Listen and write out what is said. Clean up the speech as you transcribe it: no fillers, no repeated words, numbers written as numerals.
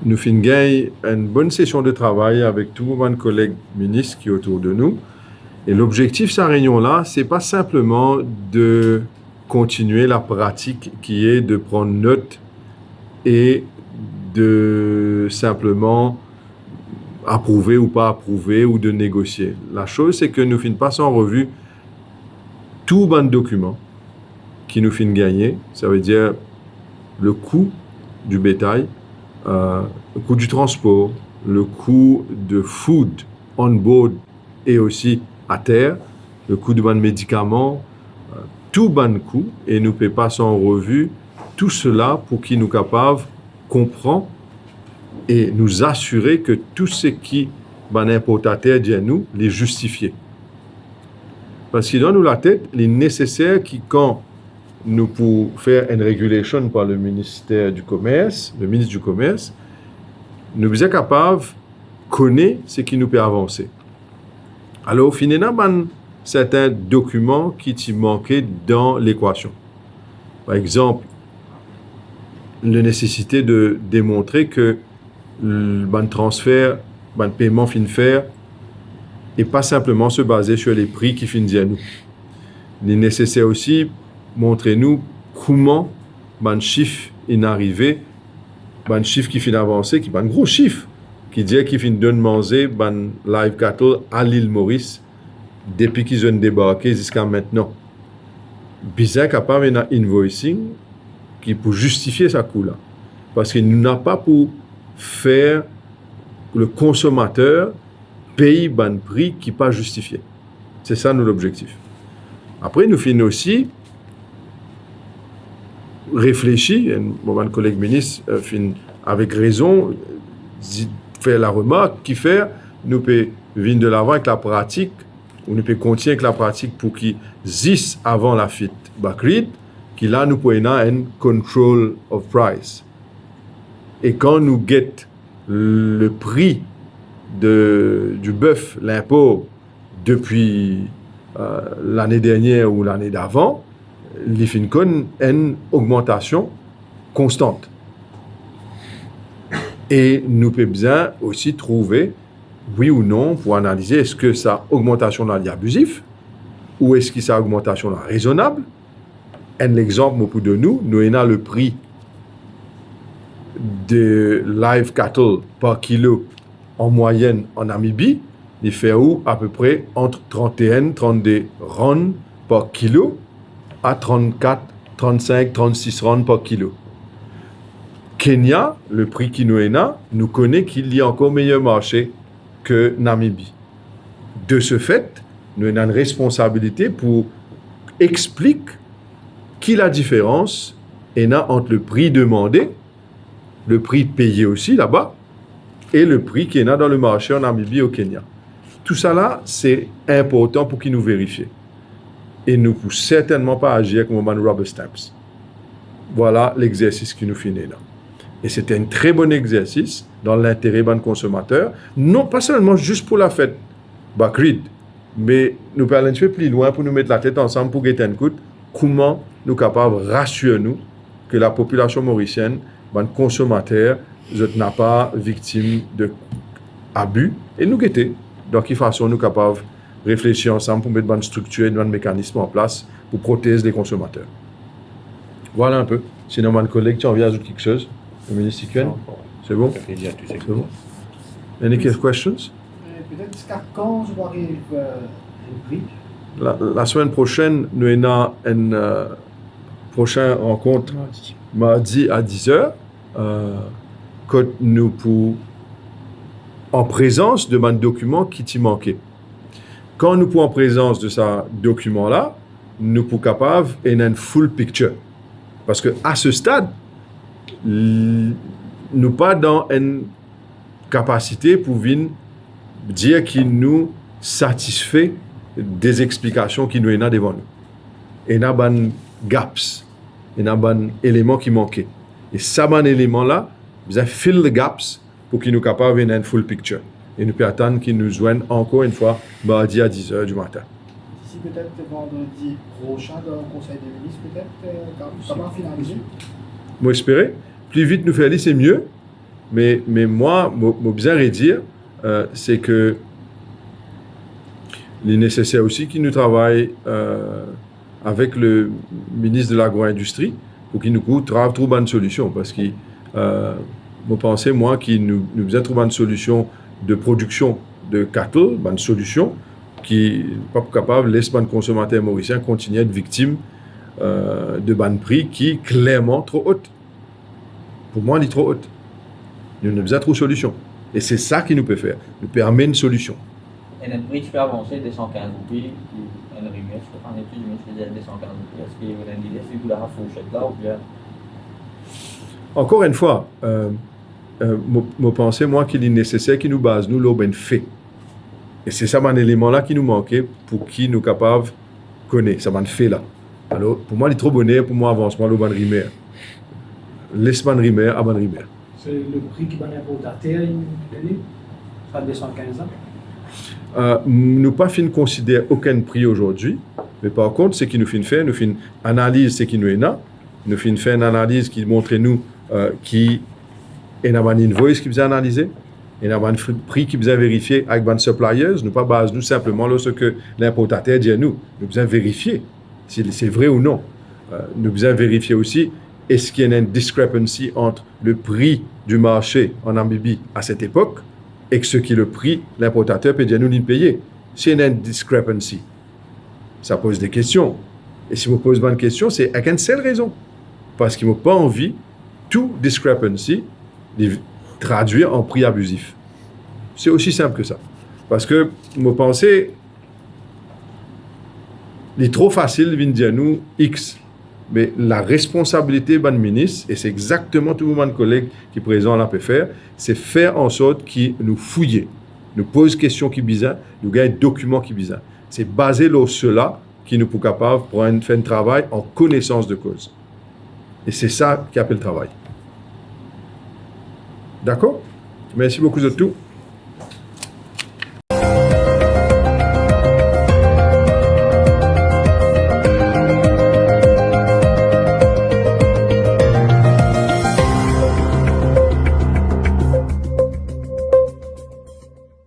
nous finissons une bonne session de travail avec tous mes collègues ministres qui sont autour de nous. Et l'objectif de cette réunion-là, ce n'est pas simplement de continuer la pratique qui est de prendre note et de simplement approuver ou pas approuver ou de négocier. La chose, c'est que nous passons en revue tout bon document qui nous finit gagner. Ça veut dire le coût du bétail, le coût du transport, le coût de food on board et aussi à terre, le coût de bon médicaments, tout bon coût, et nous passons en revue tout cela pour qu'il nous capable comprendre et nous assurer que tout ce qui ban importateur dit à nous, les justifier. Parce qu'il dans nous la tête, il est nécessaire que quand nous pouvons faire une régulation par le ministère du Commerce, le ministre du Commerce, nous sommes capables de connaître ce qui nous peut avancer. Alors, finalement, il y a certains documents qui manquaient dans l'équation. Par exemple, la nécessité de démontrer que le transfert, le paiement fin faire, et pas simplement se baser sur les prix qui finissent à nous. Il est nécessaire aussi montrer nous comment un chiffre est arrivé, un chiffre qui finit avancé, qui est un gros chiffre, qui dit qu'il finit de manger un live cattle à l'île Maurice depuis qu'ils ont débarqué jusqu'à maintenant. Bizarre capable d'un invoicing qui pour justifier sa coût là, parce qu'il n'a pas pour faire le consommateur paye un prix qui n'est pas justifié. C'est ça nous l'objectif. Après, nous finissons aussi réfléchir, mon collègue ministre avec raison fait la remarque qui fait nous peut venir de l'avant avec la pratique ou nous peut continuer avec la pratique pour qu'il existe avant la fête Bakrid, qui là nous pouvons un control of price. Et quand nous guettons le prix du bœuf, l'impôt, depuis l'année dernière ou l'année d'avant, il y a une augmentation constante. Et nous pouvons bien aussi trouver, oui ou non, pour analyser est-ce que sa augmentation-là est abusive ou est-ce que sa augmentation-là est raisonnable. Un exemple pour de nous avons le prix de live cattle par kilo en moyenne en Namibie, il fait où à peu près entre 31 32 rands par kilo à 34, 35, 36 rands par kilo. Kenya, le prix qui nous est là, nous connaît qu'il y a encore meilleur marché que Namibie. De ce fait, nous avons une responsabilité pour expliquer qui la différence est là entre le prix demandé, le prix payé aussi là-bas, et le prix qui est là dans le marché en Namibie au Kenya. Tout ça là, c'est important pour qu'ils nous vérifient. Et nous ne pouvons certainement pas agir comme un rubber stamps. Voilà l'exercice qui nous finit là. Et c'était un très bon exercice dans l'intérêt des consommateurs, non pas seulement juste pour la fête Bakrid, mais nous allons un peu plus loin pour nous mettre la tête ensemble pour guetter un coup comment nous sommes capables de rassurer nous que la population mauricienne, les consommateurs, n'est pas victime d'abus et nous guetter. Donc, de quelle façon nous sommes capables de réfléchir ensemble pour mettre une structure et un mécanisme en place pour protéger les consommateurs. Voilà un peu. Sinon, mon collègue, tu as envie d'ajouter quelque chose? Le ministre Sikuen? C'est bon? C'est bon? Any questions? Peut-être jusqu'à quand je dois arriver un prix? La semaine prochaine, nous avons une prochaine rencontre mardi à 10h. Que nous pour en présence de un document qui t'y manquait. Quand nous pour en présence de ce document-là, nous pour capable d'avoir une full picture. Parce que à ce stade, nous pas dans une capacité pour venir dire qu'il nous satisfait des explications qui nous sont devant nous. Et il y a des gaps, il y a des éléments qui manquaient. Et ça, ces éléments-là, vous avez fill the gaps pour qu'ils nous capables d'avoir une full picture. Et nous pouvons attendre qu'ils nous joignent encore une fois mardi à 10h du matin. D'ici peut-être vendredi prochain dans le Conseil des ministres, peut-être, comment finaliser? Moi, j'espère. Plus vite nous faire aller, c'est mieux. Mais moi, mon besoin de dire, c'est que il est nécessaire aussi qu'il nous travaille avec le ministre de l'Agro-Industrie pour qu'il nous trouve une solution. Parce que je pense, moi, qu'il nous besoin de trouver une solution de production de cattle, une solution qui n'est pas capable de laisser les consommateurs mauriciens continuer à être victimes de ban prix qui est clairement trop haute. Pour moi, elle est trop haute. Nous avons besoin de trouver une solution. Et c'est ça qui nous peut faire, nous permet une solution. Et notre prix, tu peux avancer des 115 roupies, un rimage, je peux faire une étude, je faisais des 115 roupies. Est-ce qu'il y a une idée, si vous la fourchette là, ou bien. Encore une fois, je pense, moi, qu'il est nécessaire qu'il nous base, nous, l'aubaine fait. Et c'est ça, un élément-là qui nous manquait pour qui nous capables de connaître, ça m'a fait là. Alors, pour moi, il est trop bonheur, pour moi, avancement, l'aubaine rimer. Laisse-moi rimer, à rimer. C'est le prix qui va l'importateur, ça a 215 ans. Nous pas fin considérer aucun prix aujourd'hui, mais par contre, ce qui nous fait faire, nous fait une analyse, ce qui nous est là, nous fait faire une analyse qui montre nous qui est une invoice qui vous a analysé, et un prix qui vous a vérifié avec une suppliers, nous pas base nous simplement là ce que l'importateur dit à nous. Nous besoin vérifier si c'est vrai ou non. Nous besoin vérifier aussi est-ce qu'il y a une discrepancy entre le prix du marché en Namibie à cette époque et ce qui est le prix, l'importateur peut dire nous de payer. S'il y a une discrepancy, ça pose des questions. Et si vous posez une question, c'est avec une seule raison. Parce qu'ils n'ont pas envie, tout discrepancy, de traduire en prix abusif. C'est aussi simple que ça. Parce que, vous pensez, il est trop facile de dire nous X. Mais la responsabilité du ministre, et c'est exactement tout mon collègue qui est présent là peut faire, c'est faire en sorte qu'il nous fouille, nous pose questions qui bizarres, nous gagne documents qui bizarres. C'est basé sur cela qui nous peut capable pour faire un travail en connaissance de cause. Et c'est ça qui appelle le travail. D'accord? Merci beaucoup de tout.